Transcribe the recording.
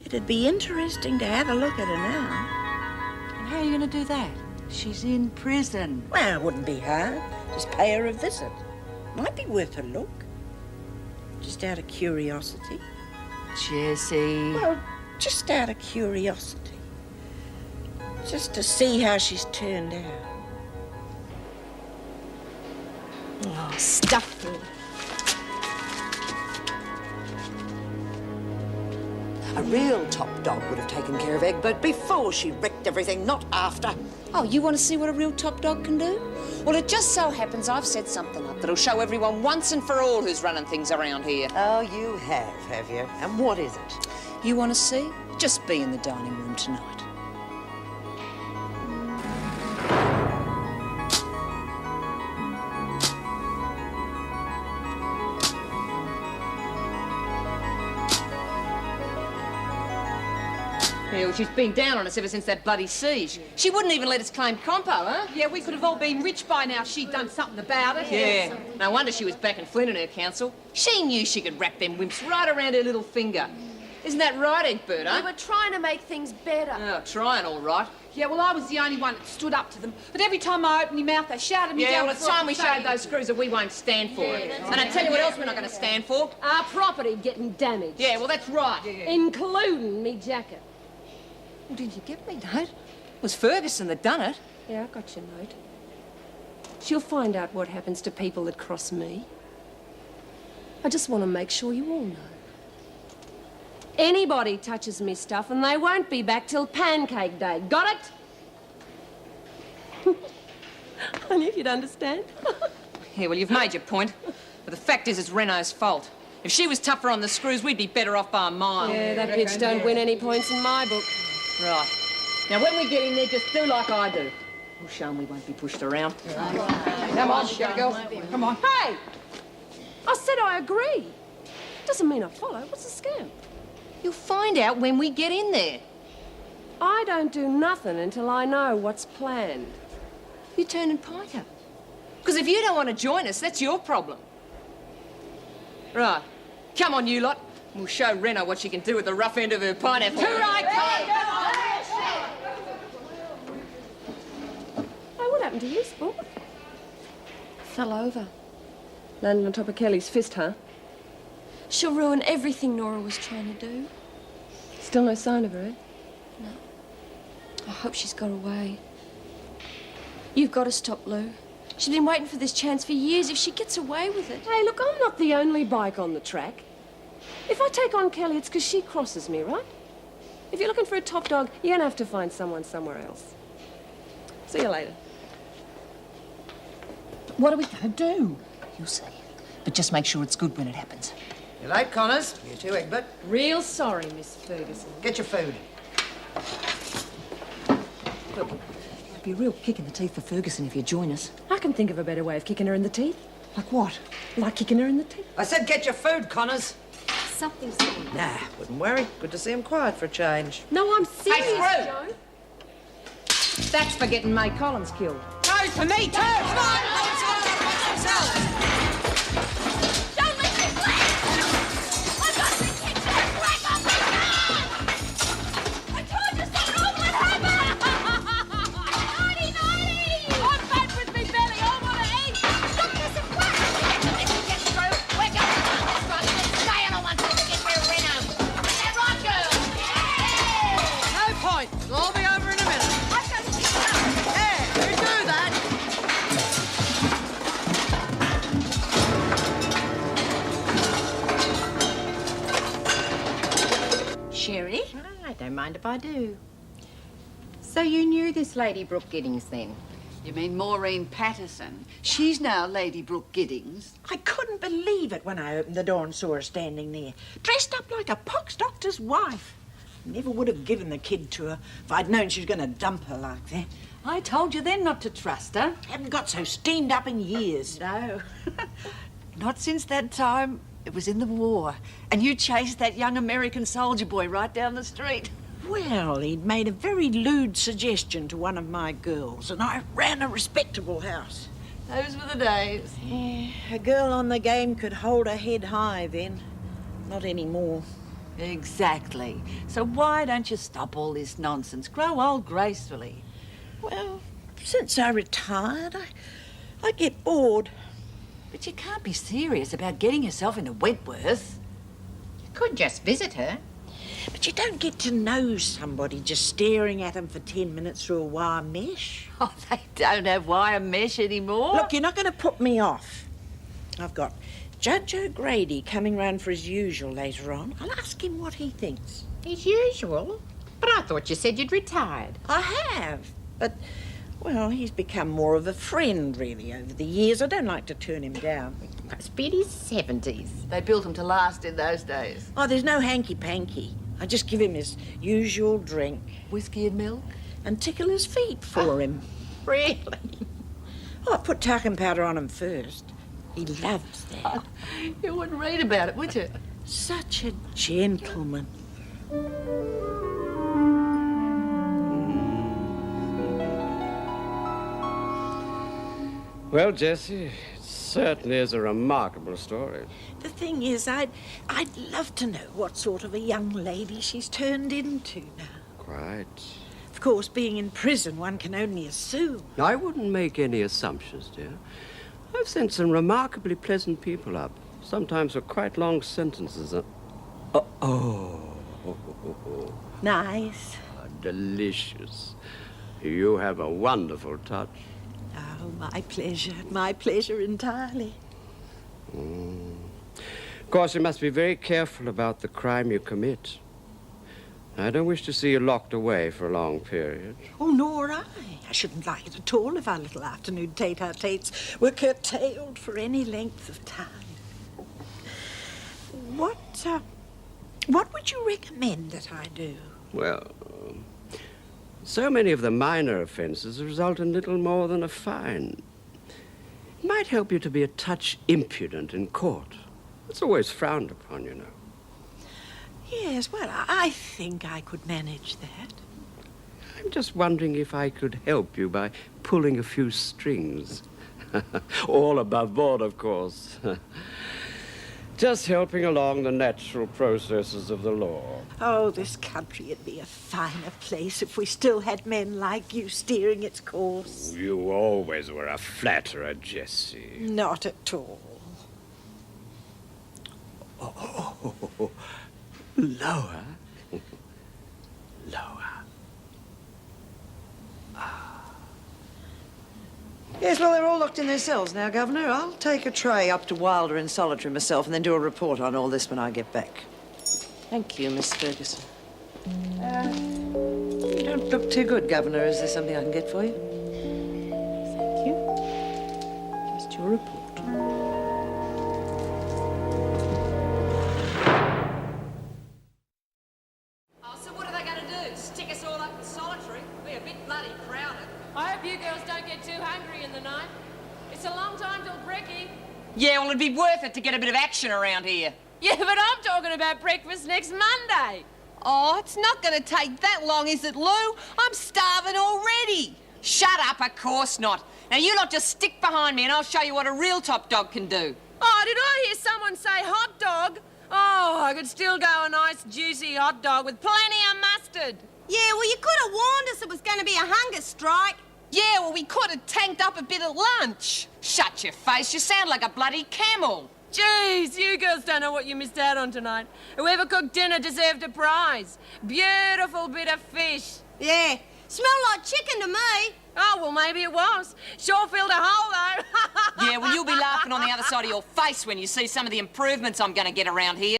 It'd be interesting to have a look at her now. And how are you going to do that? She's in prison. Well, it wouldn't be hard. Just pay her a visit. Might be worth a look. Just out of curiosity. Jessie. Well, just out of curiosity. Just to see how she's turned out. Oh, stuff her. A real top dog would have taken care of Egbert before she wrecked everything, not after. Oh, you want to see what a real top dog can do? Well, it just so happens I've set something up that'll show everyone once and for all who's running things around here. Oh, you have you? And what is it? You want to see? Just be in the dining room tonight. Yeah, well, she's been down on us ever since that bloody siege. She wouldn't even let us claim compo, huh? Yeah, we could have all been rich by now if she'd done something about it. Yeah. No wonder she was backing Flynn and her council. She knew she could wrap them wimps right around her little finger. Isn't that right, Egbert, huh? We were trying to make things better. Oh, trying all right. Yeah, well, I was the only one that stood up to them. But every time I opened my mouth, they shouted me Yeah, down. well, it's time we showed those screws that we won't stand for it. And I tell you what else we're not going to stand for. Our property getting damaged. Yeah, well, that's right. Including me jacket. Well, did you get me, note? It was Ferguson that done it. Yeah, I got your note. She'll find out what happens to people that cross me. I just want to make sure you all know. Anybody touches me stuff and they won't be back till Pancake Day. Got it? I knew you'd understand. Yeah, well, you've made your point. But the fact is, it's Renault's fault. If she was tougher on the screws, we'd be better off by a mile. Yeah, that bitch don't win any points in my book. Right. Now, when we get in there, just do like I do. We'll show 'em we won't be pushed around. Come on, girl. Come on. Hey! I said I agree. Doesn't mean I follow. What's the scam? You'll find out when we get in there. I don't do nothing until I know what's planned. You're turning pinter. Because if you don't want to join us, that's your problem. Right. Come on, you lot. We'll show Renault what she can do with the rough end of her pineapple. Hey, what happened to you, sport? Fell over. Landed on top of Kelly's fist, huh? She'll ruin everything Nora was trying to do. Still no sign of her, eh? No. I hope she's got away. You've got to stop Lou. She's been waiting for this chance for years. If she gets away with it... Hey, look, I'm not the only bike on the track. If I take on Kelly, it's because she crosses me, right? If you're looking for a top dog, you're going to have to find someone somewhere else. See you later. What are we going to do? You'll see. But just make sure it's good when it happens. You late, Connors? You too, Egbert. Real sorry, Miss Ferguson. Get your food. Look, it'd be a real kick in the teeth for Ferguson if you join us. I can think of a better way of kicking her in the teeth. Like what? Like kicking her in the teeth. I said get your food, Connors. Something's wrong. Nah, wouldn't worry. Good to see him quiet for a change. No, I'm serious, Hey, Joe. That's for getting May Collins killed. No, for me, too. Come on. Don't let me play! I've got the kitchen and crack off my gun! I told you something awful would happen! Naughty, naughty! I'm fat with me belly, I want to eat! Look, there's a crack! If we get through, we're going to run this run. Let's stay on one till we get where Reno. Is that right, girls? Yeah! No point. I'll be over in a minute. I've got to pick it up. Yeah, you do that. Sherry? I don't mind if I do. So you knew this Lady Brooke Giddings then? You mean Maureen Patterson? She's now Lady Brooke Giddings. I couldn't believe it when I opened the door and saw her standing there, dressed up like a pox doctor's wife. Never would have given the kid to her if I'd known she was going to dump her like that. I told you then not to trust her. Haven't got so steamed up in years. No. Not since that time. It was in the war. And you chased that young American soldier boy right down the street. Well, he'd made a very lewd suggestion to one of my girls, and I ran a respectable house. Those were the days. Yeah, a girl on the game could hold her head high then. Not anymore. Exactly. So why don't you stop all this nonsense? Grow old gracefully. Well, since I retired, I get bored. But you can't be serious about getting yourself into Wentworth. You could just visit her. But you don't get to know somebody just staring at them for 10 minutes through a wire mesh. Oh, they don't have wire mesh anymore. Look, you're not going to put me off. I've got Judge O'Grady coming round for his usual later on. I'll ask him what he thinks. As usual. But I thought you said you'd retired. I have, but, well, he's become more of a friend, really, over the years. I don't like to turn him down. Must be in his 70s. They built them to last in those days. Oh, there's no hanky-panky. I just give him his usual drink Whiskey and milk? and tickle his feet for him. Really? Oh, I put talcum powder on him first. He loves that. You wouldn't read about it, would you? Such a gentleman. Well, Jessie, it certainly is a remarkable story. The thing is, I'd love to know what sort of a young lady she's turned into now. Quite. Of course, being in prison, one can only assume. I wouldn't make any assumptions, dear. I've sent some remarkably pleasant people up, sometimes with quite long sentences. Nice. Delicious. You have a wonderful touch. Oh, my pleasure entirely. Of course, you must be very careful about the crime you commit. I don't wish to see you locked away for a long period. Oh, nor I. I shouldn't like it at all if our little afternoon tete-a-tetes were curtailed for any length of time. What would you recommend that I do? Well, so many of the minor offenses result in little more than a fine. It might help you to be a touch impudent in court. It's always frowned upon, you know. Yes, well, I think I could manage that. I'm just wondering if I could help you by pulling a few strings. All above board, of course. Just helping along the natural processes of the law. Oh, this country would be a finer place if we still had men like you steering its course. You always were a flatterer, Jessie. Not at all. Lower. Lower. Yes, well, they're all locked in their cells now, Governor. I'll take a tray up to Wilder in solitary myself and then do a report on all this when I get back. Thank you, Miss Ferguson. You don't look too good, Governor. Is there something I can get for you? Thank you. Just your report. Oh, so what are they going to do? Stick us all up in solitary? We're a bit bloody crowded. I hope you girls don't get too hungry in the night. It's a long time till brekkie. Yeah, well, it'd be worth it to get a bit of action around here. Yeah, but I'm talking about breakfast next Monday. Oh, it's not going to take that long, is it, Lou? I'm starving already. Shut up, of course not. Now, you lot just stick behind me and I'll show you what a real top dog can do. Oh, did I hear someone say hot dog? Oh, I could still go a nice, juicy hot dog with plenty of mustard. Yeah, well, you could have warned us it was going to be a hunger strike. Yeah, well, we could have tanked up a bit at lunch. Shut your face, you sound like a bloody camel. Jeez, you girls don't know what you missed out on tonight. Whoever cooked dinner deserved a prize. Beautiful bit of fish. Yeah, smelled like chicken to me. Oh, well, maybe it was. Sure filled a hole, though. Yeah, well, you'll be laughing on the other side of your face when you see some of the improvements I'm going to get around here.